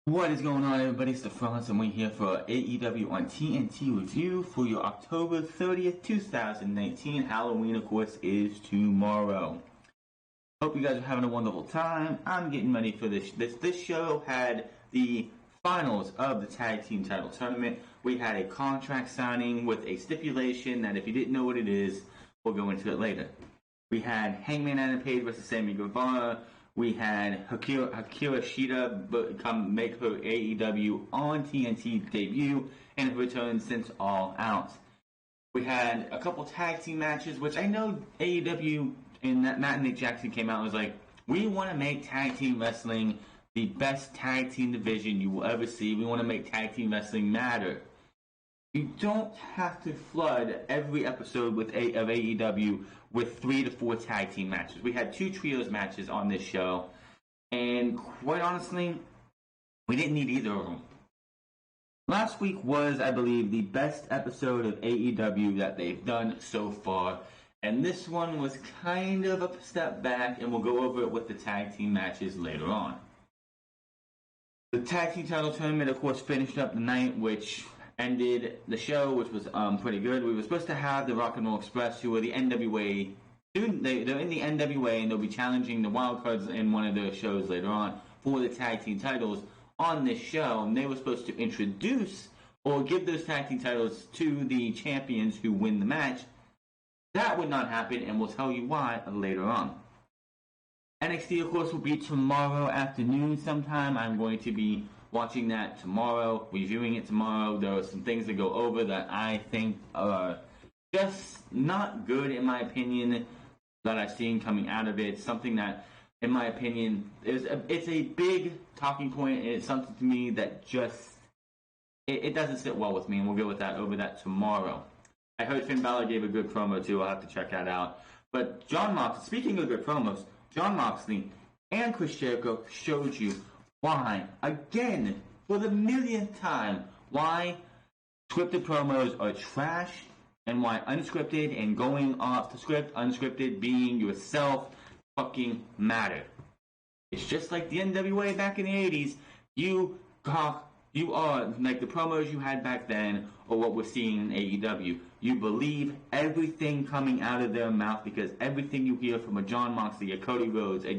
What is going on, everybody? It's the Franz, and we're here for AEW on TNT review for your October 30th, 2019. Halloween, of course, is tomorrow. Hope you guys are having a wonderful time. I'm getting ready for this. This show had the finals of the tag team title tournament. We had a contract signing with a stipulation that if you didn't know what it is, we'll go into it later. We had Hangman Adam Page versus Sammy Guevara. We had Hikaru Shida come make her AEW on TNT debut and return since All Out. We had a couple tag team matches, which I know AEW and Matt and Nick Jackson came out and was like, we want to make tag team wrestling the best tag team division you will ever see. We want to make tag team wrestling matter. You don't have to flood every episode of AEW with 3 to 4 tag team matches. We had 2 trios matches on this show, and quite honestly, we didn't need either of them. Last week was, I believe, the best episode of AEW that they've done so far, and this one was kind of a step back, and we'll go over it with the tag team matches later on. The tag team title tournament, of course, finished up the night, which ended the show, which was pretty good. We were supposed to have the Rock and Roll Express, who are the NWA. They're in the NWA, and they'll be challenging the Wildcards in one of their shows later on for the tag team titles on this show. And they were supposed to introduce or give those tag team titles to the champions who win the match. That would not happen, and we'll tell you why later on. NXT, of course, will be tomorrow afternoon sometime. I'm going to be watching that tomorrow, reviewing it tomorrow. There are some things to go over that I think are just not good, in my opinion, that I've seen coming out of it. Something that, in my opinion, it's a big talking point, and it's something to me that just it doesn't sit well with me, and we'll go over that tomorrow. I heard Finn Balor gave a good promo too. I'll have to check that out. But Jon Moxley, speaking of good promos, Jon Moxley and Chris Jericho showed you why, again, for the millionth time, why scripted promos are trash and why unscripted and going off the script, unscripted, being yourself, fucking matter. It's just like the NWA back in the 80s. You are like the promos you had back then or what we're seeing in AEW. You believe everything coming out of their mouth because everything you hear from a Jon Moxley, a Cody Rhodes, a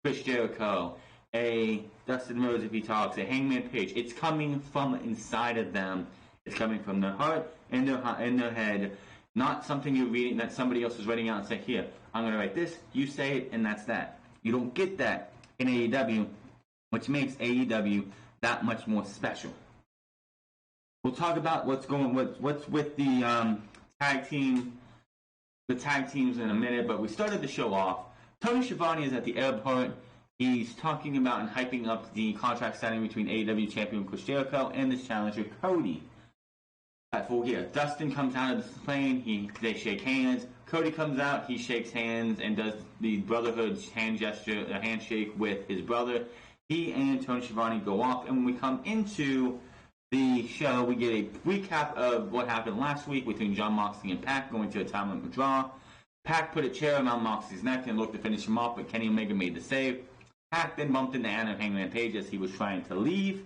Chris Jericho, a Dustin Rhodes if he talks, a Hangman Page, it's coming from inside of them. It's coming from their heart and their head, not something you're reading that somebody else is writing out and say, here, I'm going to write this, you say it, and that's that. You don't get that in AEW, which makes AEW that much more special. We'll talk about what's with the tag teams in a minute, but we started the show off. Tony Schiavone is at the airport. He's talking about and hyping up the contract signing between AEW champion Chris Jericho and this challenger Cody. At full gear, Dustin comes out of the plane. They shake hands. Cody comes out. He shakes hands and does the Brotherhood hand gesture, a handshake with his brother. He and Tony Schiavone go off, and when we come into the show, we get a recap of what happened last week between Jon Moxley and Pac going to a time limit draw. Pac put a chair around Moxley's neck and looked to finish him off, but Kenny Omega made the save. Pac then bumped into Adam Hangman Page as he was trying to leave.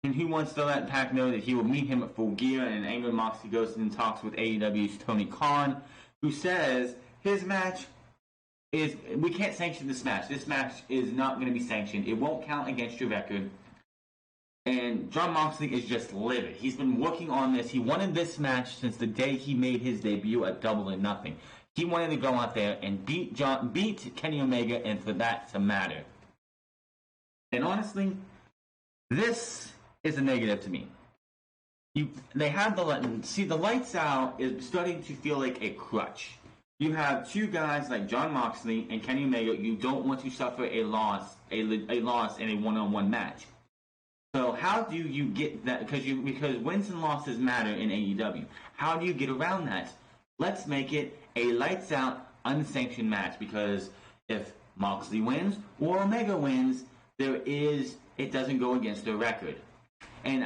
And he wants to let Pac know that he will meet him at Full Gear, and angry Moxley goes and talks with AEW's Tony Khan, who says his match is, we can't sanction this match. This match is not going to be sanctioned. It won't count against your record. And Jon Moxley is just livid. He's been working on this. He wanted this match since the day he made his debut at Double or Nothing. He wanted to go out there and beat Kenny Omega, and for that to matter. And honestly, this is a negative to me. They have the lights out is starting to feel like a crutch. You have two guys like Jon Moxley and Kenny Omega. You don't want to suffer a loss in a one-on-one match. So how do you get that? Because wins and losses matter in AEW. How do you get around that? Let's make it a lights-out, unsanctioned match. Because if Moxley wins or Omega wins, it doesn't go against their record. And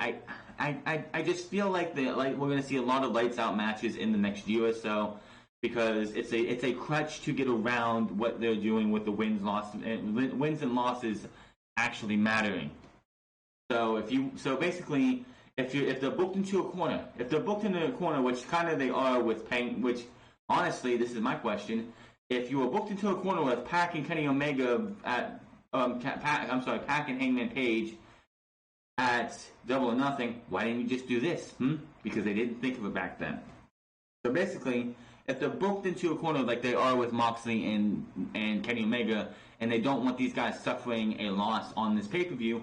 I just feel like we're going to see a lot of lights-out matches in the next year or so. Because it's a crutch to get around what they're doing with the wins and losses actually mattering. So basically, if they're booked into a corner, which kind of they are with Pac, which honestly, this is my question: if you were booked into a corner with Pac and Kenny Omega at Pac and Hangman Page at Double or Nothing, why didn't you just do this? Because they didn't think of it back then. So basically, if they're booked into a corner like they are with Moxley and Kenny Omega, and they don't want these guys suffering a loss on this pay-per-view,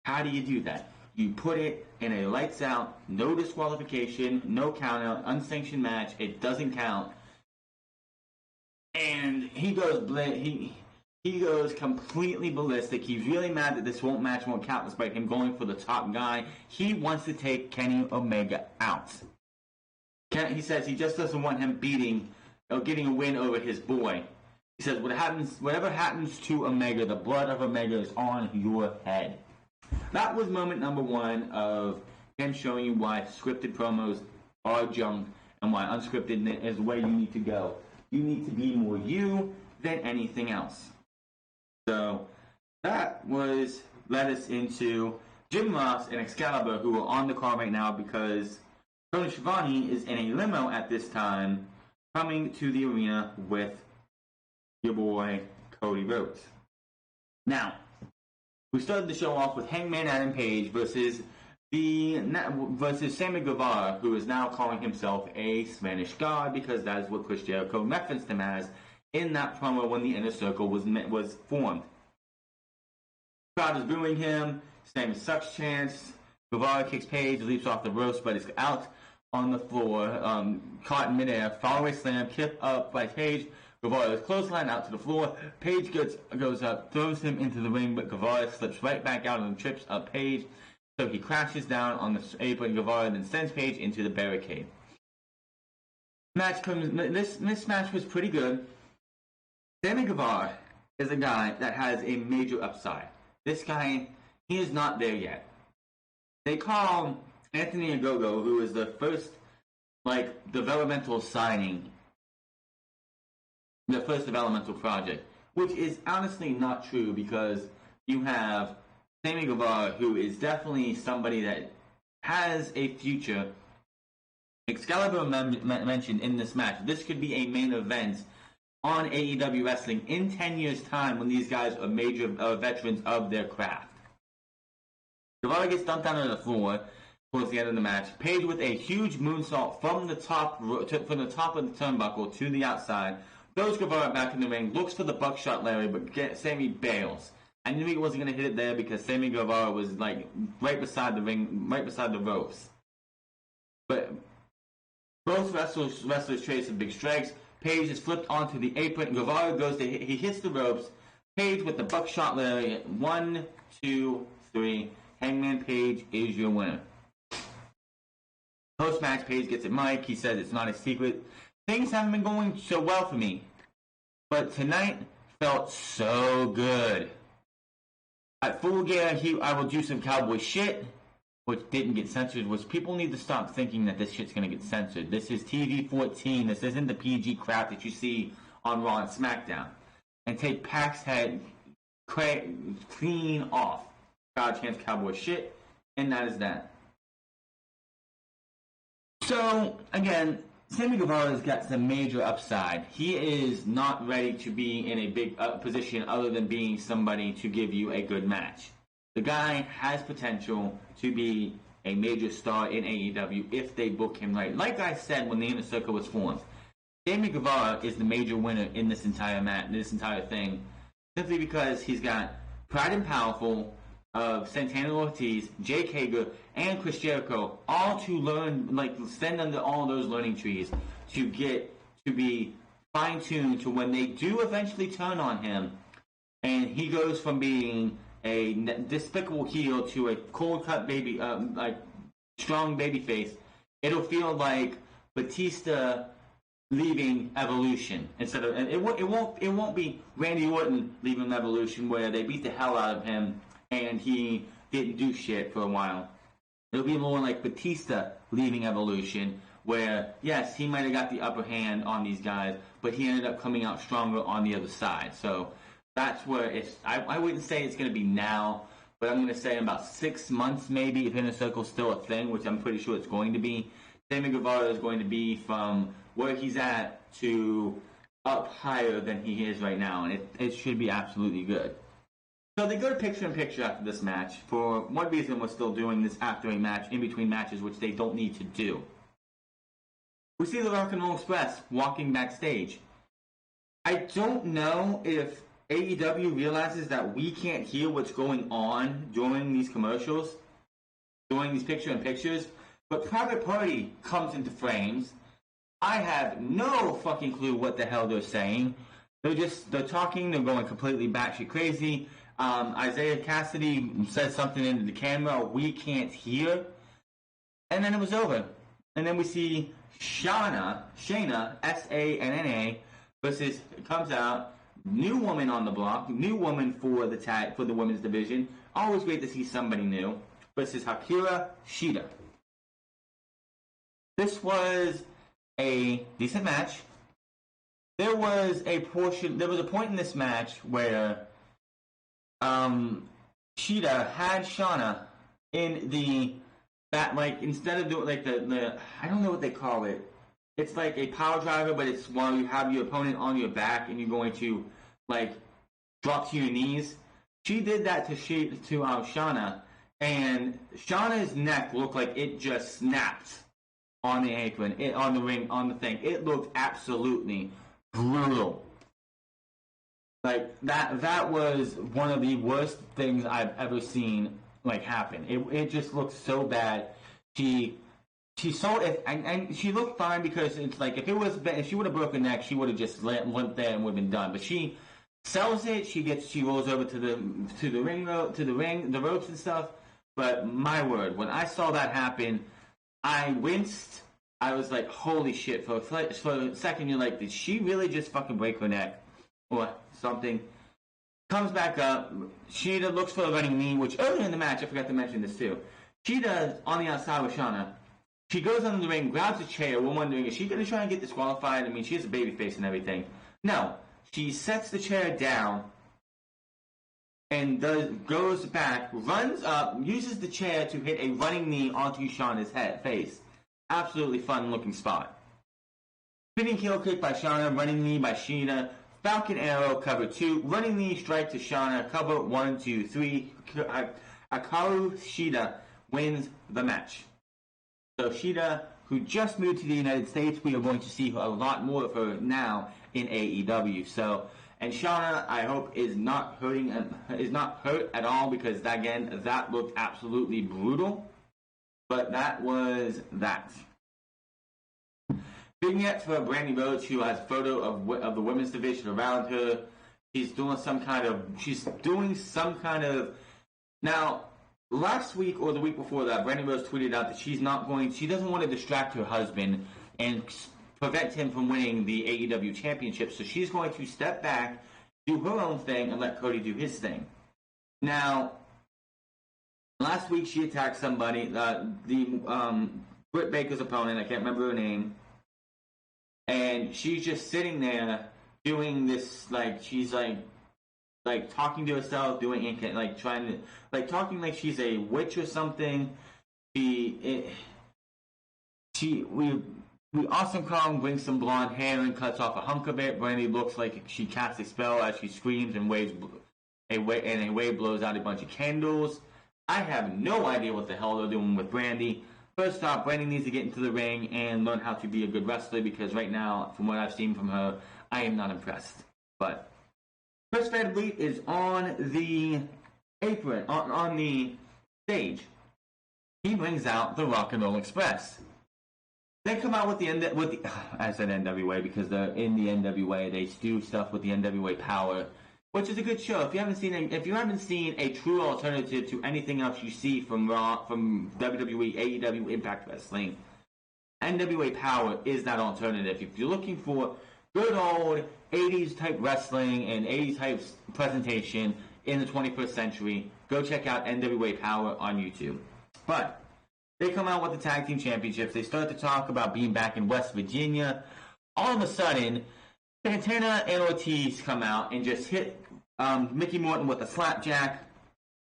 how do you do that? You put it in a lights out, no disqualification, no count out, unsanctioned match. It doesn't count. And he goes completely ballistic. He's really mad that this match won't count despite him going for the top guy. He wants to take Kenny Omega out. He says he just doesn't want him getting a win over his boy. He says whatever happens to Omega, the blood of Omega is on your head. That was moment number one of him showing you why scripted promos are junk and why unscripted is the way you need to go. You need to be more you than anything else. So that led us into Jim Ross and Excalibur, who are on the card right now because Tony Schiavone is in a limo at this time, coming to the arena with your boy Cody Rhodes. Now, we started the show off with Hangman Adam Page versus Sammy Guevara, who is now calling himself a Spanish god because that is what Chris Jericho referenced him as in that promo when the Inner Circle was formed. Crowd is booing him. Sammy sucks chants. Guevara kicks Page, leaps off the ropes, but is out on the floor, caught in midair. Fallaway slam, kick up by Page. Guevara's clothesline out to the floor. Page goes up, throws him into the ring, but Guevara slips right back out and trips up Page. So he crashes down on the apron. Guevara then sends Page into the barricade. This match was pretty good. Sammy Guevara is a guy that has a major upside. This guy, he is not there yet. They call Anthony Ogogo, who is the first developmental signing, the first developmental project, which is honestly not true because you have Sammy Guevara, who is definitely somebody that has a future. Excalibur mentioned in this match, this could be a main event on AEW Wrestling in 10 years' time when these guys are major veterans of their craft. Guevara gets dumped down on the floor towards the end of the match. Page with a huge moonsault from the top of the turnbuckle to the outside. Throws Guevara back in the ring, looks for the buckshot Larry, but Sammy bails. I knew he wasn't going to hit it there because Sammy Guevara was right beside the ring, right beside the ropes. But both wrestlers trade some big strikes. Page is flipped onto the apron. Guevara he hits the ropes. Page with the buckshot lariat. 1, 2, 3. Hangman Page is your winner. Post-match, Page gets a mic. He says it's not a secret. Things haven't been going so well for me, but tonight felt so good. At Full Gear, I will do some cowboy shit, which didn't get censored, which people need to stop thinking that this shit's going to get censored. This is TV-14. This isn't the PG crap that you see on Raw and SmackDown. And take Pac's head clean off. God chants cowboy shit, and that is that. So, again, Sammy Guevara's got some major upside. He is not ready to be in a big position other than being somebody to give you a good match. The guy has potential to be a major star in AEW if they book him right. Like I said when the Inner Circle was formed, Sammy Guevara is the major winner in this entire thing, simply because he's got Pride and Powerful of Santana Ortiz, Jake Hager, and Chris Jericho, all to learn, stand under all those learning trees to get to be fine-tuned to when they do eventually turn on him, and he goes from being a despicable heel to a cold-cut baby, strong baby face. It'll feel like Batista leaving Evolution instead of, and it won't be Randy Orton leaving Evolution where they beat the hell out of him and he didn't do shit for a while. It'll be more like Batista leaving Evolution, where, yes, he might have got the upper hand on these guys, but he ended up coming out stronger on the other side. So that's where I wouldn't say it's going to be now, but I'm going to say in about 6 months, maybe, if Inner Circle's still a thing, which I'm pretty sure it's going to be, Sammy Guevara is going to be from where he's at to up higher than he is right now, and it should be absolutely good. So they go to picture-in-picture after this match. For one reason, we're still doing this after a match, in between matches, which they don't need to do. We see the Rock and Roll Express walking backstage. I don't know if AEW realizes that we can't hear what's going on during these commercials, during these picture-in-pictures, but Private Party comes into frames. I have no fucking clue what the hell they're saying. They're talking, they're going completely batshit crazy. Isaiah Cassidy says something into the camera we can't hear. And then it was over. And then we see Shana, S-A-N-N-A, versus, it comes out, new woman on the block, new woman for the tag, for the women's division. Always great to see somebody new. Versus Hikaru Shida. This was a decent match. There was a point in this match where Cheetah had Shana in the that, like, instead of doing like the I don't know what they call it. It's like a power driver, but it's while you have your opponent on your back and you're going to like drop to your knees. She did that to Shana, and Shana's neck looked like it just snapped on the apron, on the ring, on the thing. It looked absolutely brutal. Like that was one of the worst things I've ever seen like happen. It just looked so bad. She sold it, and she looked fine because it's like if she would have broken her neck, she would have just limped there and would have been done. But she sells it. She rolls over to the ring, the ropes and stuff. But my word, when I saw that happen, I winced. I was like, holy shit. For a second, you're like, did she really just fucking break her neck? Or something. Comes back up. Cheetah looks for a running knee, which earlier in the match, I forgot to mention this too. Cheetah on the outside with Shana. She goes under the ring, grabs a chair. We're wondering, is she going to try and get disqualified? I mean, she has a baby face and everything. No. She sets the chair down and goes back, runs up, uses the chair to hit a running knee onto Shana's face. Absolutely fun looking spot. Spinning heel kick by Shana, running knee by Cheetah. Falcon Arrow, cover 2. Running knee strike to Shana, cover 1, 2, 3. Hikaru Shida wins the match. So Shida, who just moved to the United States, we are going to see a lot more of her now in AEW. So, and Shana, I hope, is not hurt at all, because again, that looked absolutely brutal. But that was that. Vignette for Brandy Rhodes, who has a photo of the women's division around her. She's doing some kind of. Now, last week or the week before that, Brandy Rhodes tweeted out that she doesn't want to distract her husband and prevent him from winning the AEW championship. So she's going to step back, do her own thing, and let Cody do his thing. Now, last week she attacked somebody, Britt Baker's opponent. I can't remember her name. And she's just sitting there doing this, like, she's like talking to herself, talking like she's a witch or something. We Awesome Kong brings some blonde hair and cuts off a hunk of it. Brandy looks like she casts a spell as she screams and a wave blows out a bunch of candles. I have no idea what the hell they're doing with Brandy. First off, Brandy needs to get into the ring and learn how to be a good wrestler, because right now, from what I've seen from her, I am not impressed. But Chris Van Vliet is on the apron, on the stage. He brings out the Rock and Roll Express. They come out with I said NWA because they're in the NWA. They do stuff with the NWA Power, which is a good show. If you haven't seen a true alternative to anything else you see from WWE, AEW, Impact Wrestling, NWA Power is that alternative. If you're looking for good old 80s type wrestling and 80s type presentation in the 21st century, go check out NWA Power on YouTube. But they come out with the tag team championships. They start to talk about being back in West Virginia. All of a sudden, Santana and Ortiz come out and just hit Mickey Morton with a slapjack.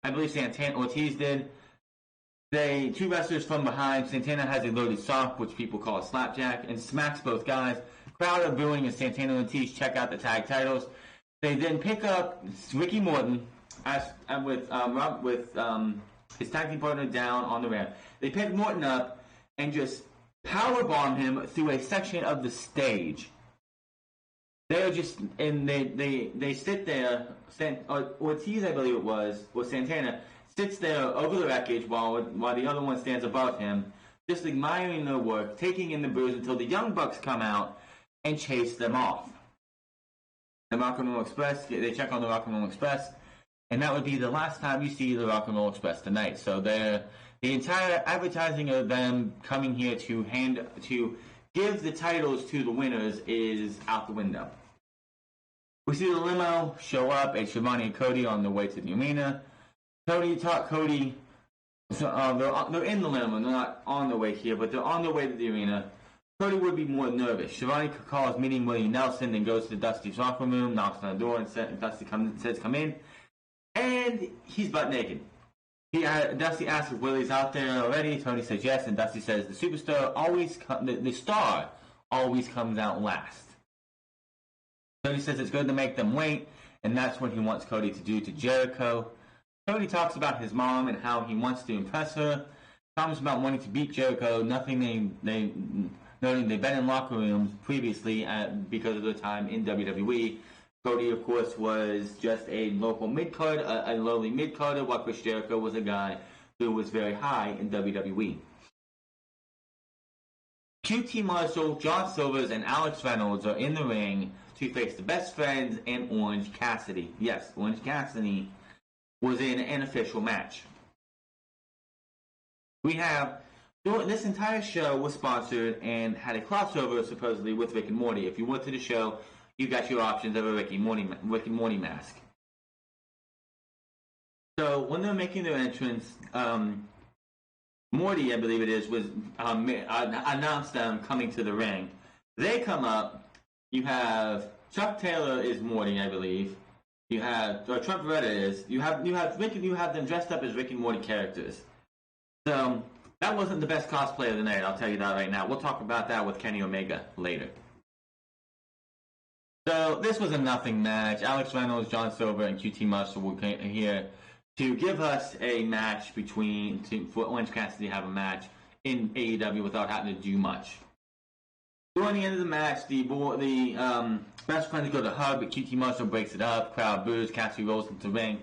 I believe Santana Ortiz did. Two wrestlers from behind. Santana has a loaded sock, which people call a slapjack, and smacks both guys. Crowd are booing as Santana and Ortiz check out the tag titles. They then pick up Ricky Morton with his tag team partner down on the ramp. They pick Morton up and just powerbomb him through a section of the stage. They're just, and they sit there. Ortiz, I believe it was, or Santana, sits there over the wreckage while the other one stands above him, just admiring their work, taking in the booze until the Young Bucks come out and chase them off. The Rock and Roll Express, they check on the Rock and Roll Express, and that would be the last time you see the Rock and Roll Express tonight. So the entire advertising of them coming here to give the titles to the winners is out the window. We see the limo show up at Shivani and Cody on the way to the arena. Cody, so, they're in the limo. They're not on their way here, but they're on their way to the arena. Cody would be more nervous. Shivani calls meeting Willie Nelson, then goes to Dusty's locker room, knocks on the door, and Dusty says, "Come in." And he's butt naked. Dusty asks if Willie's out there already. Tony says yes, and Dusty says the superstar the star always comes out last. Tony says it's good to make them wait, and that's what he wants Cody to do to Jericho. Cody talks about his mom and how he wants to impress her. Comments about wanting to beat Jericho. Nothing noting they've been in locker rooms previously because of their time in WWE. Cody, of course, was just a local mid-card, a lowly mid-carder, while Chris Jericho was a guy who was very high in WWE. QT Marshall, John Silvers, and Alex Reynolds are in the ring to face the Best Friends and Orange Cassidy. Yes, Orange Cassidy was in an official match. This entire show was sponsored and had a crossover, supposedly, with Rick and Morty. If you went to the show, you got your options of a Rick and Morty mask. So when they're making their entrance, Morty, I believe it is, was announced them coming to the ring. They come up. You have Chuck Taylor is Morty, I believe. You have Trump Beretta is. You have them dressed up as Rick and Morty characters. So that wasn't the best cosplay of the night. I'll tell you that right now. We'll talk about that with Kenny Omega later. So this was a nothing match. Alex Reynolds, John Silver, and QT Marshall were here to give us a match for Orange Cassidy to have a match in AEW without having to do much. During the end of the match, the Best Friends go to hug, but QT Marshall breaks it up. Crowd boos. Cassidy rolls into the ring.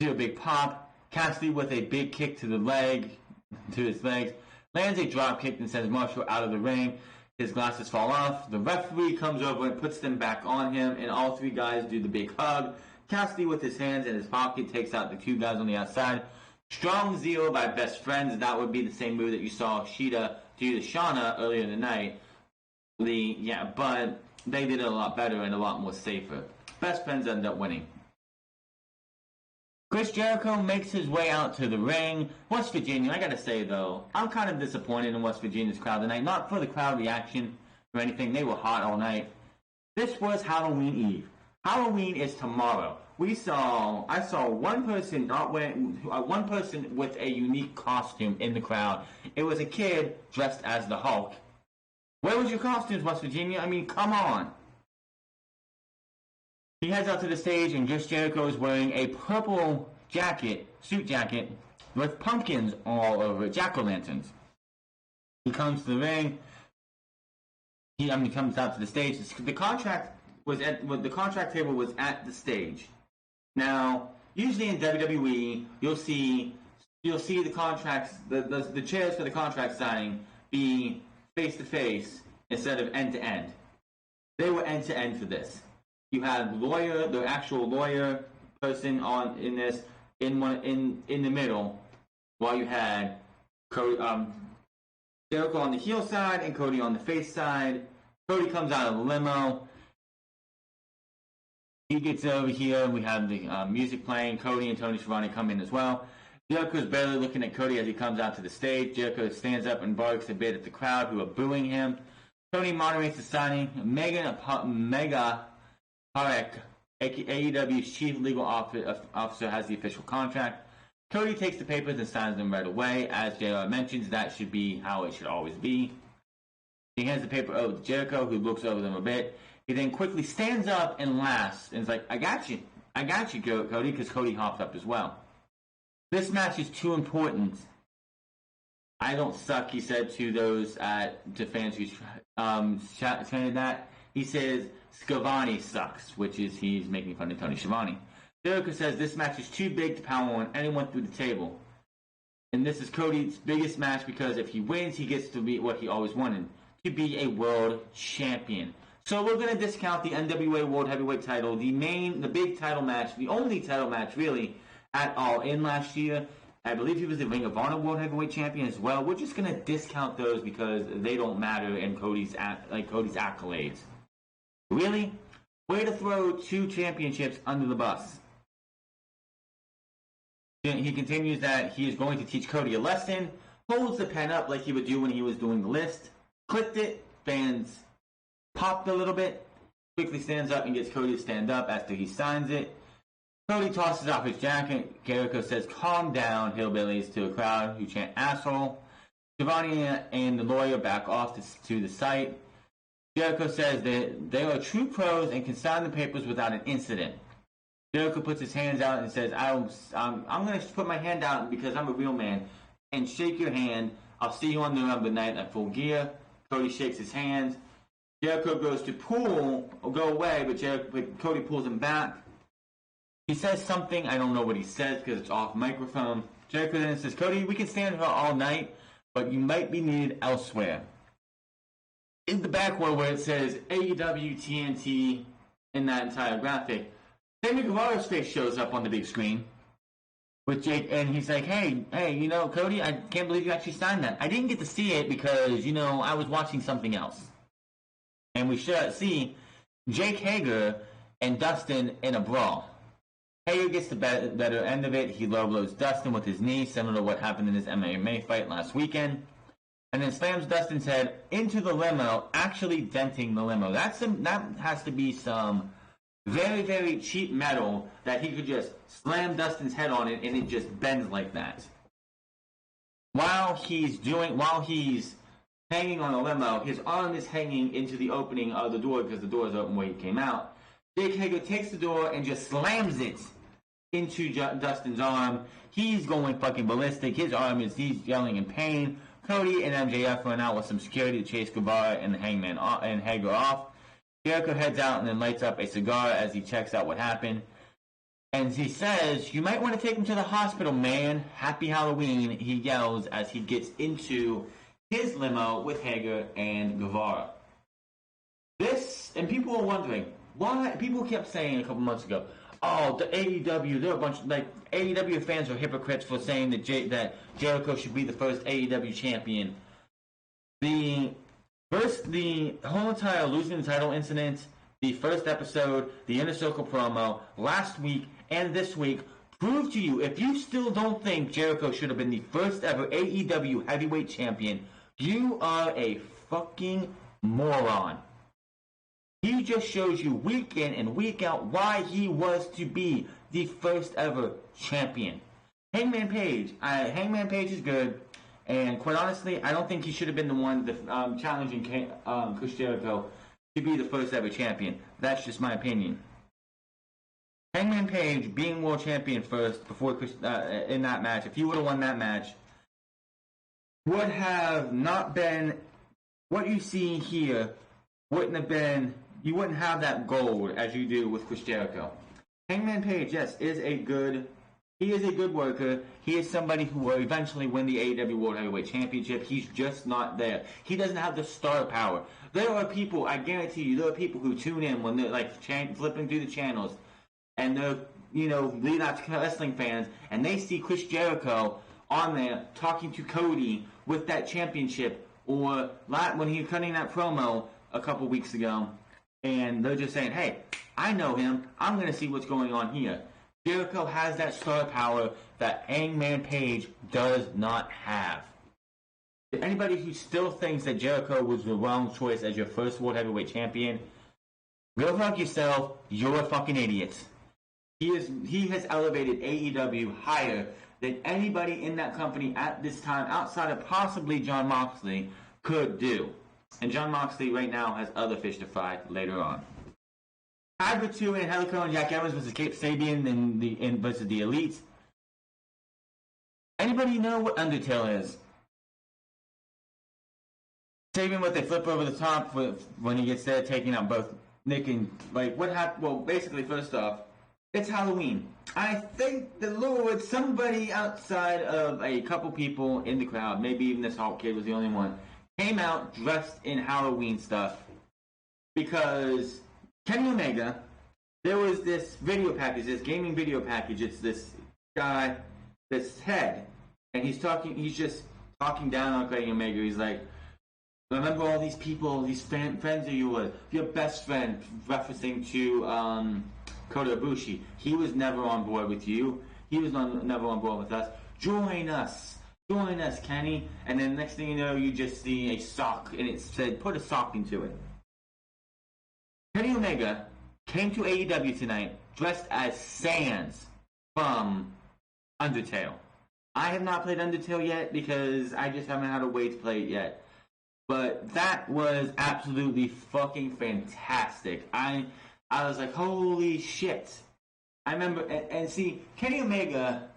Do a big pop. Cassidy with a big kick to his legs, lands a drop kick and sends Marshall out of the ring. His glasses fall off. The referee comes over and puts them back on him, and all three guys do the big hug. Cassidy, with his hands in his pocket, takes out the two guys on the outside. Strong Zero by Best Friends. That would be the same move that you saw Cheetah do to Shana earlier in the night. But they did it a lot better and a lot more safer. Best Friends end up winning. Chris Jericho makes his way out to the ring. West Virginia, I gotta say though, I'm kind of disappointed in West Virginia's crowd tonight. Not for the crowd reaction or anything. They were hot all night. This was Halloween Eve. Halloween is tomorrow. I saw one person one person with a unique costume in the crowd. It was a kid dressed as the Hulk. Where was your costumes, West Virginia? I mean, come on. He heads out to the stage, and Chris Jericho is wearing a purple suit jacket, with pumpkins all over it, jack-o'-lanterns. He comes to the ring. He comes out to the stage. The contract table was at the stage. Now, usually in WWE, you'll see the contracts, the chairs for the contract signing be face to face instead of end to end. They were end to end for this. You had the actual lawyer person in the middle, while you had Jericho on the heel side and Cody on the face side. Cody comes out of the limo. He gets over here. We have the music playing. Cody and Tony Schiavone come in as well. Jericho's barely looking at Cody as he comes out to the stage. Jericho stands up and barks a bit at the crowd who are booing him. Tony moderates the signing. Mega Parek, AEW's chief legal officer has the official contract. Cody takes the papers and signs them right away. As JR mentions, that should be how it should always be. He hands the paper over to Jericho, who looks over them a bit. He then quickly stands up and laughs and is like, I got you, Cody, because Cody hops up as well. This match is too important. I don't suck, he said to fans who chanted that. He says, Schiavone sucks, which is he's making fun of Tony Schiavone. Jericho says this match is too big to power on anyone through the table. And this is Cody's biggest match because if he wins, he gets to be what he always wanted, to be a world champion. So we're going to discount the NWA World Heavyweight title, the big title match, the only title match really at All In last year. I believe he was the Ring of Honor World Heavyweight Champion as well. We're just going to discount those because they don't matter in Cody's accolades. Really? Way to throw two championships under the bus. He continues that he is going to teach Cody a lesson, holds the pen up like he would do when he was doing the list, clicked it, fans popped a little bit, quickly stands up and gets Cody to stand up after he signs it. Cody tosses off his jacket. Jericho says, calm down, hillbillies, to a crowd who chant asshole. Giovanni and the lawyer back off to the site. Jericho says that they are true pros and can sign the papers without an incident. Jericho puts his hands out and says, I'm going to put my hand out because I'm a real man and shake your hand. I'll see you on November night at Full Gear. Cody shakes his hands. Jericho goes to go away, but Cody pulls him back. He says something, I don't know what he says because it's off microphone. Jericho then says, Cody, we can stand here all night, but you might be needed elsewhere. In the background where it says AEW TNT in that entire graphic, Sammy Guevara's face shows up on the big screen with Jake, and he's like, hey, Cody, I can't believe you actually signed that. I didn't get to see it because, I was watching something else. And we see Jake Hager and Dustin in a brawl. Hager gets the better end of it. He low blows Dustin with his knee, similar to what happened in his MMA fight last weekend. And then slams Dustin's head into the limo, actually denting the limo. That has to be some very, very cheap metal that he could just slam Dustin's head on it and it just bends like that. While he's hanging on the limo, his arm is hanging into the opening of the door because the door is open where he came out. Jake Hager takes the door and just slams it into Dustin's arm. He's going fucking ballistic. He's yelling in pain. Cody and MJF run out with some security to chase Gabbar and Hangman and Hager off. Jericho heads out and then lights up a cigar as he checks out what happened. And he says, you might want to take him to the hospital, man. Happy Halloween, he yells as he gets into his limo with Hager and Guevara. And people are wondering, why? People kept saying a couple months ago, oh, the AEW, they're a bunch of, AEW fans are hypocrites for saying that Jericho should be the first AEW champion. The whole entire losing the title incident, the first episode, the Inner Circle promo, last week and this week, prove to you, if you still don't think Jericho should have been the first ever AEW heavyweight champion, you are a fucking moron. He just shows you week in and week out why he was to be the first ever champion. Hangman Page is good, and quite honestly, I don't think he should have been the one challenging Chris Jericho to be the first ever champion. That's just my opinion. Hangman Page being world champion first before Chris in that match, if he would have won that match, would have not been what you see here. Wouldn't have been. You wouldn't have that gold as you do with Chris Jericho. Hangman Page, yes, he is a good worker. He is somebody who will eventually win the AEW World Heavyweight Championship. He's just not there. He doesn't have the star power. There are people, I guarantee you, who tune in when they're flipping through the channels, and they're, lead out wrestling fans, and they see Chris Jericho on there talking to Cody with that championship, or when he was cutting that promo a couple weeks ago, and they're just saying, hey, I know him. I'm going to see what's going on here. Jericho has that star power that Hangman Page does not have. Anybody who still thinks that Jericho was the wrong choice as your first World Heavyweight Champion, Go fuck yourself. You're a fucking idiot. He has elevated AEW higher than anybody in that company at this time, outside of possibly Jon Moxley, could do. And Jon Moxley right now has other fish to fry later on. Hybrid 2 and Angelico and Jack Evans versus Kip Sabian versus the Elite. Anybody know what Undertale is? Sabian with a flip over the top when he gets there, taking out both Nick and, like, what happened? Well, basically, first off, it's Halloween. I think the Lord, somebody outside of a couple people in the crowd, maybe even this Hulk kid was the only one, came out dressed in Halloween stuff because Kenny Omega, there was this video package, this gaming video package. It's this guy, this head, and he's just talking down on Kenny Omega. He's like, remember all these people, these friends of yours, your best friend, referencing to Kota Ibushi. He was never on board with you. He was never on board with us. Join us, Kenny. And then next thing you know, you just see a sock, and it said, put a sock into it. Kenny Omega came to AEW tonight dressed as Sans from Undertale. I have not played Undertale yet because I just haven't had a way to play it yet. But that was absolutely fucking fantastic. I was like, holy shit. I remember, and see, Kenny Omega,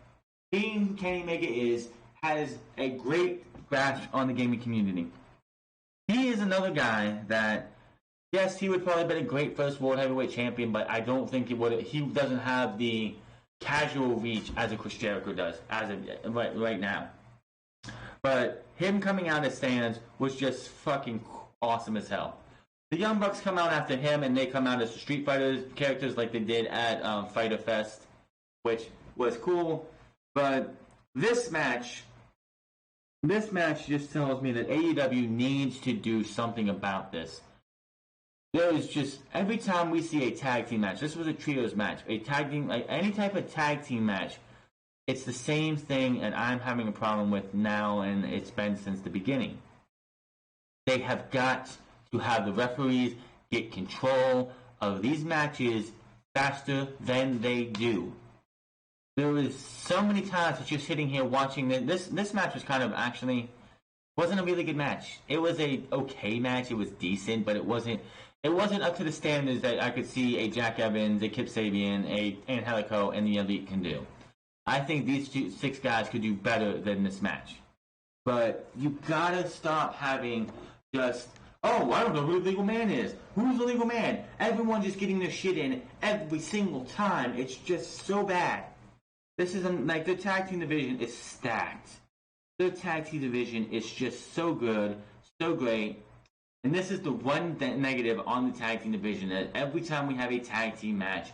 being who Kenny Omega is, has a great grasp on the gaming community. He is another guy that, yes, he would probably have been a great first world heavyweight champion, but I don't think he doesn't have the casual reach as a Chris Jericho does, as of right now. But him coming out as Sans was just fucking awesome as hell. The Young Bucks come out after him, and they come out as the Street Fighter characters like they did at Fyter Fest, which was cool. But this match just tells me that AEW needs to do something about this. There is just, every time we see a tag team match, this was a trios match, a tag team, like any type of tag team match, it's the same thing, and I'm having a problem with now, and it's been since the beginning. They have got to have the referees get control of these matches faster than they do. There was so many times that you're sitting here watching this match was kind of actually wasn't a really good match. It was a okay match. It was decent, but it wasn't up to the standards that I could see a Jack Evans, a Kip Sabian, a Angelico, and the Elite can do. I think these 6 guys could do better than this match. But you gotta stop having just, oh, I don't know who the legal man is. Who's the legal man? Everyone just getting their shit in every single time. It's just so bad. This isn't, like, the tag team division is stacked. The tag team division is just so good, so great. And this is the one negative on the tag team division, that every time we have a tag team match,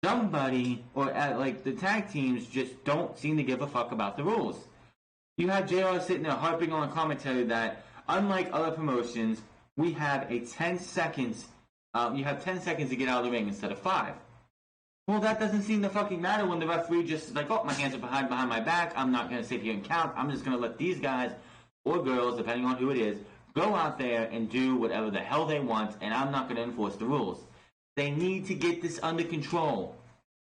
somebody, or like the tag teams just don't seem to give a fuck about the rules. You have JR sitting there harping on commentary that, unlike other promotions, we have a 10 seconds, you have 10 seconds to get out of the ring instead of 5. Well, that doesn't seem to fucking matter when the referee just is like, oh, my hands are behind my back, I'm not going to sit here and count, I'm just going to let these guys, or girls, depending on who it is, go out there and do whatever the hell they want, and I'm not going to enforce the rules. They need to get this under control.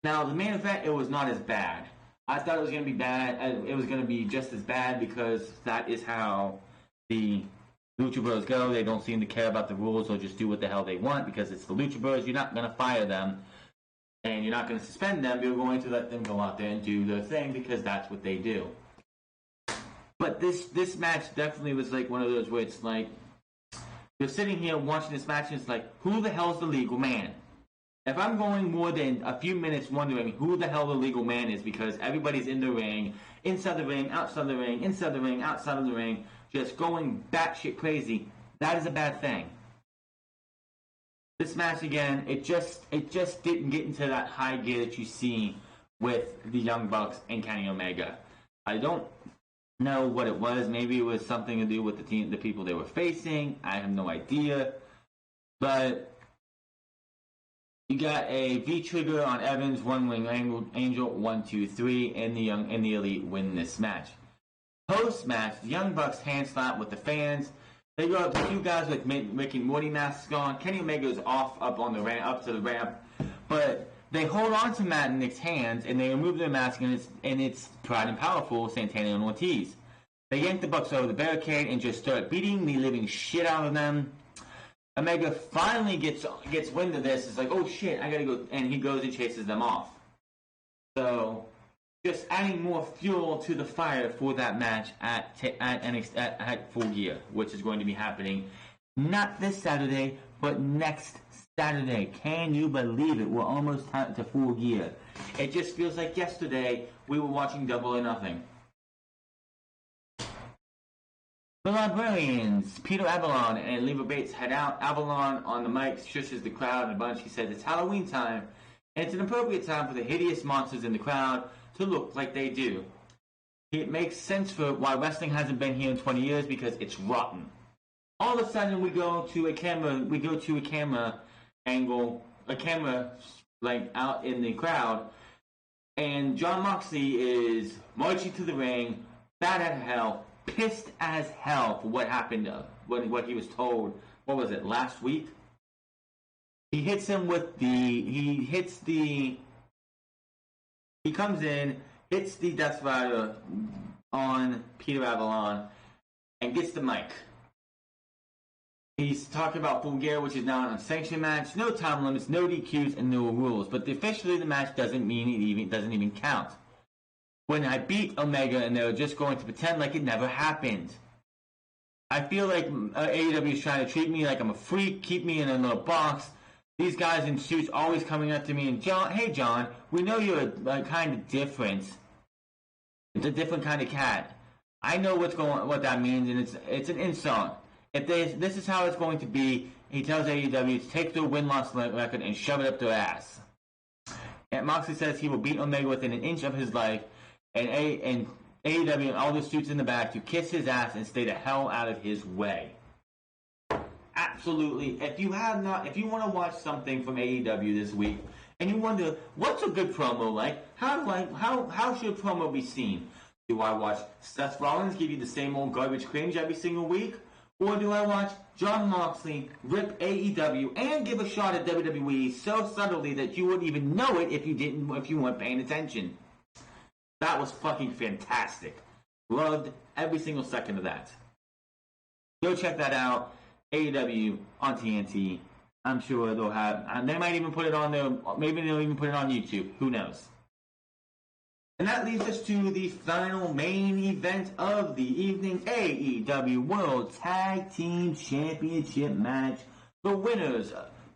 Now, the main event, it was not as bad. I thought it was going to be bad. It was going to be just as bad because that is how the Lucha Bros go. They don't seem to care about the rules or just do what the hell they want because it's the Lucha Bros. You're not going to fire them and you're not going to suspend them. You're going to let them go out there and do their thing because that's what they do. But this match definitely was like one of those where it's like, you're sitting here watching this match and it's like, who the hell's the legal man? If I'm going more than a few minutes wondering who the hell the legal man is because everybody's in the ring, inside the ring, outside the ring, inside the ring, outside of the ring, just going batshit crazy, that is a bad thing. This match again, it just didn't get into that high gear that you see with the Young Bucks and Kenny Omega. I don't know what it was. Maybe it was something to do with the people they were facing. I have no idea. But you got a V-trigger on Evans, one wing angel, 1, 2, 3, and the Elite win this match. Post-match, the Young Bucks hand slap with the fans. They go up to two guys with Rick and Morty masks on. Kenny Omega's off up on the ramp, up to the ramp, but they hold on to Matt and Nick's hands and they remove their mask, and it's Pride and Powerful, Santana and Ortiz. They yank the Bucks over the barricade and just start beating the living shit out of them. Omega finally gets wind of this. It's like, oh shit, I gotta go, and he goes and chases them off. So, just adding more fuel to the fire for that match at Full Gear, which is going to be happening not this Saturday, but next Saturday. Can you believe it? We're almost to Full Gear. It just feels like yesterday we were watching Double or Nothing. The Librarians, Peter Avalon and Leva Bates head out. Avalon on the mic shushes the crowd in a bunch. He says it's Halloween time, and it's an appropriate time for the hideous monsters in the crowd to look like they do. It makes sense for why wrestling hasn't been here in 20 years, because it's rotten. All of a sudden we go to a camera angle, a camera like out in the crowd, and Jon Moxley is marching to the ring, bad at hell, pissed as hell for what happened, what he was told, what was it, last week? He hits him with he comes in, hits the Death Rider on Peter Avalon, and gets the mic. He's talking about Full Gear, which is now an unsanctioned match, no time limits, no DQs, and no rules. But officially the match doesn't even count. When I beat Omega and they're just going to pretend like it never happened. I feel like AEW is trying to treat me like I'm a freak, keep me in a little box. These guys in suits always coming up to me and, hey John, we know you're kind of different. It's a different kind of cat. I know what that means, and it's an insult. If this is how it's going to be, he tells AEW to take their win-loss record and shove it up their ass. And Moxley says he will beat Omega within an inch of his life, and AEW and all the suits in the back to kiss his ass and stay the hell out of his way. Absolutely. If you want to watch something from AEW this week, and you wonder what's a good promo like, how should a promo be seen? Do I watch Seth Rollins give you the same old garbage cringe every single week, or do I watch Jon Moxley rip AEW and give a shot at WWE so subtly that you wouldn't even know it if you weren't paying attention? That was fucking fantastic. Loved every single second of that. Go check that out. AEW on TNT. I'm sure they'll have. They might even put it on there. Maybe they'll even put it on YouTube. Who knows? And that leads us to the final main event of the evening. AEW World Tag Team Championship match. The winners,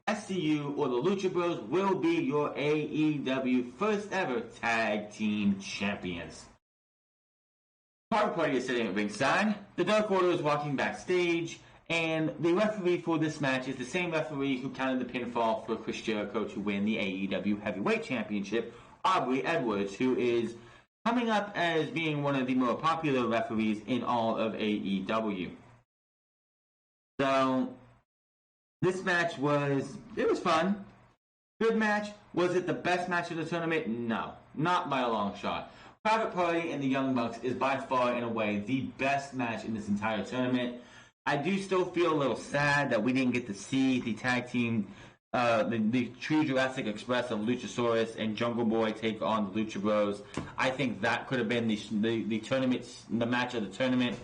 SCU or the Lucha Bros, will be your AEW first ever Tag Team Champions. Private Party is sitting at ringside. The Dark Order is walking backstage. And the referee for this match is the same referee who counted the pinfall for Chris Jericho to win the AEW Heavyweight Championship, Aubrey Edwards, who is coming up as being one of the more popular referees in all of AEW. So, this match was fun. Good match. Was it the best match of the tournament? No, not by a long shot. Private Party and the Young Bucks is by far and away the best match in this entire tournament. I do still feel a little sad that we didn't get to see the tag team, the true Jurassic Express of Luchasaurus and Jungle Boy take on the Lucha Bros. I think that could have been the match of the tournament.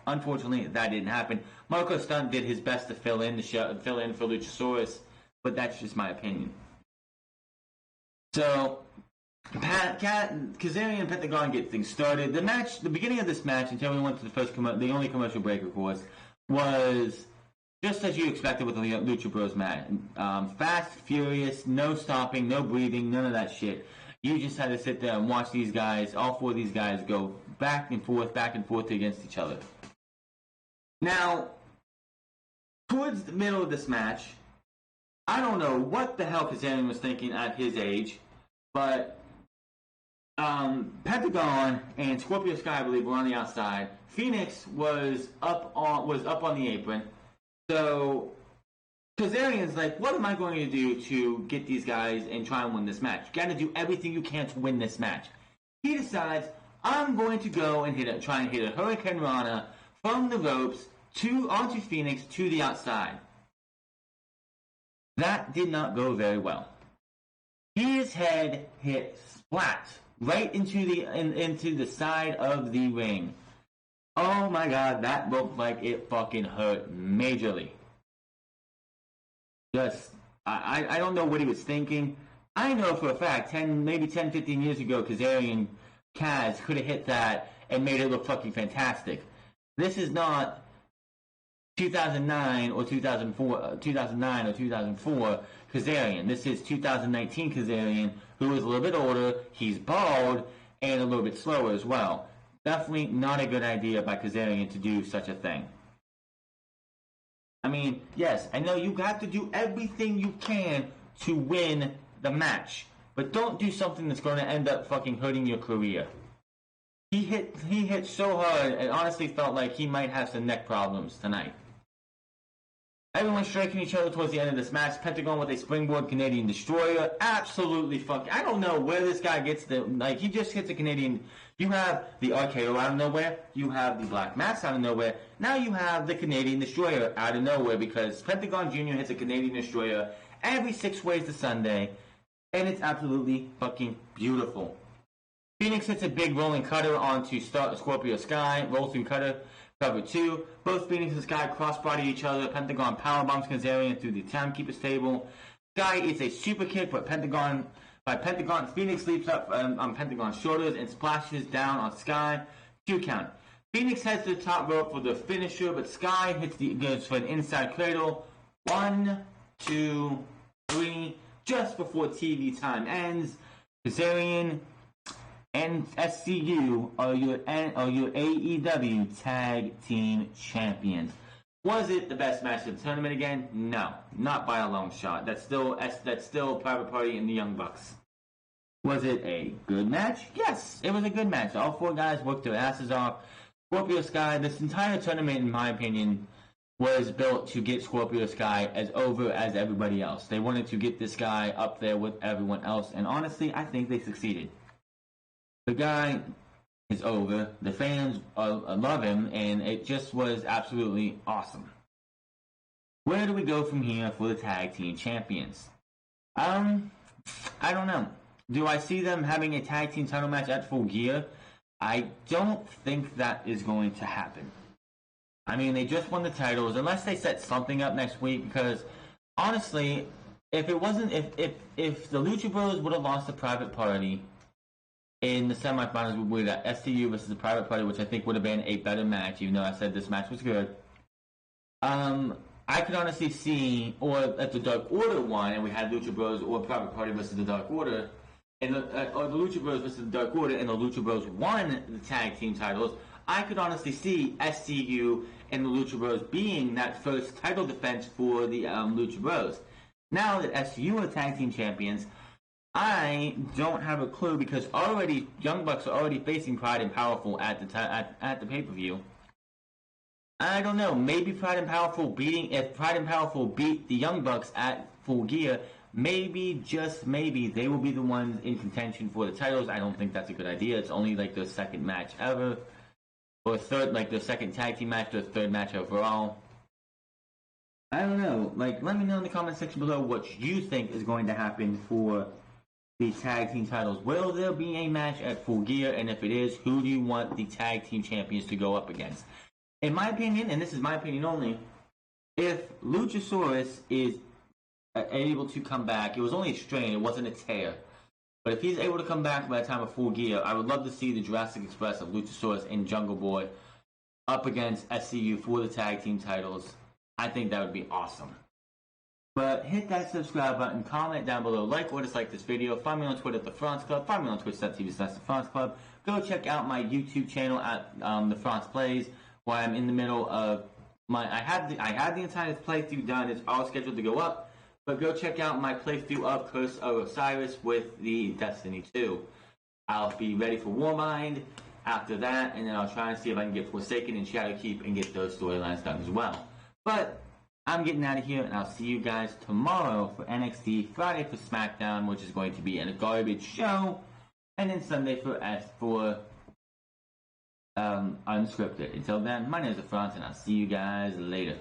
Unfortunately, that didn't happen. Marco Stunt did his best to fill in for Luchasaurus, but that's just my opinion. So, Kazarian and Pentagon get things started. The beginning of this match, until we went to the only commercial break, of course, was just as you expected with the Lucha Bros match. Fast, furious, no stopping, no breathing, none of that shit. You just had to sit there and watch these guys, all four of these guys, go back and forth against each other. Now, towards the middle of this match, I don't know what the hell Kazarian was thinking at his age, but Pentagon and Scorpio Sky, I believe, were on the outside. Phoenix was up on the apron. So Kazarian's like, what am I going to do to get these guys and try and win this match? You got to do everything you can to win this match. He decides, I'm going to go and try and hit a Hurricane Rana from the ropes onto Phoenix to the outside. That did not go very well. His head hit splat right into the side of the ring. Oh my god, that looked like it fucking hurt majorly. I don't know what he was thinking. I know for a fact, 15 years ago, Kazarian Kaz could have hit that and made it look fucking fantastic. This is not 2009 or 2004 Kazarian. This is 2019 Kazarian, who is a little bit older, he's bald, and a little bit slower as well. Definitely not a good idea by Kazarian to do such a thing. I mean, yes, I know you have to do everything you can to win the match, but don't do something that's going to end up fucking hurting your career. He hit so hard, it honestly felt like he might have some neck problems tonight. Everyone striking each other towards the end of this match. Pentagon with a springboard Canadian Destroyer. Absolutely fucking... I don't know where this guy gets the... Like, he just hits a Canadian... You have the RKO out of nowhere. You have the Black Mass out of nowhere. Now you have the Canadian Destroyer out of nowhere because Pentagon Jr. hits a Canadian Destroyer every 6 ways to Sunday. And it's absolutely fucking beautiful. Phoenix hits a big rolling cutter onto Scorpio Sky. Roll through cutter. Cover 2. Both Phoenix and Sky crossbody each other. Pentagon powerbombs Kazarian through the timekeeper's table. Sky is a super kick, but Pentagon. Phoenix leaps up on Pentagon's shoulders and splashes down on Sky. 2 count. Phoenix heads to the top rope for the finisher, but Sky goes for an inside cradle. 1, 2, 3. Just before TV time ends, Kazarian and SCU are your AEW Tag Team Champions. Was it the best match of the tournament again? No, not by a long shot. That's still Private Party and the Young Bucks. Was it a good match? Yes, it was a good match. All 4 guys worked their asses off. Scorpio Sky, this entire tournament, in my opinion, was built to get Scorpio Sky as over as everybody else. They wanted to get this guy up there with everyone else, and honestly, I think they succeeded. The guy is over. The fans love him, and it just was absolutely awesome. Where do we go from here for the Tag Team Champions? I don't know. Do I see them having a Tag Team title match at Full Gear? I don't think that is going to happen. I mean, they just won the titles, unless they set something up next week, because honestly, if the Lucha Bros would have lost the Private Party in the semifinals, we got SCU versus the Private Party, which I think would have been a better match, even though I said this match was good. I could honestly see, or if the Dark Order won, and we had Lucha Bros or Private Party versus the Dark Order, and or the Lucha Bros versus the Dark Order, and the Lucha Bros won the tag team titles, I could honestly see SCU and the Lucha Bros being that first title defense for the Lucha Bros. Now that SCU are tag team champions, I don't have a clue, because already Young Bucks are already facing Pride and Powerful at the pay-per-view. I don't know. Maybe if Pride and Powerful beat the Young Bucks at Full Gear, maybe, just maybe, they will be the ones in contention for the titles. I don't think that's a good idea. It's only like their second match ever, or third, like their second tag team match, or third match overall. I don't know. Like, let me know in the comment section below what you think is going to happen for the tag team titles. Will there be a match at Full Gear? And if it is, who do you want the tag team champions to go up against? In my opinion, and this is my opinion only, if Luchasaurus is able to come back, it was only a strain, it wasn't a tear. But if he's able to come back by the time of Full Gear, I would love to see the Jurassic Express of Luchasaurus and Jungle Boy up against SCU for the tag team titles. I think that would be awesome. But hit that subscribe button, comment down below, like or dislike this video, find me on Twitter at The France Club, find me on twitch.tv/The France Club. Go check out my YouTube channel at The France Plays, where I'm in the middle of I had the entire playthrough done. It's all scheduled to go up. But go check out my playthrough of Curse of Osiris with the Destiny 2. I'll be ready for Warmind after that, and then I'll try and see if I can get Forsaken and Shadowkeep and get those storylines done as well. But I'm getting out of here, and I'll see you guys tomorrow for NXT, Friday for SmackDown, which is going to be a garbage show, and then Sunday for unscripted. Until then, my name is France, and I'll see you guys later.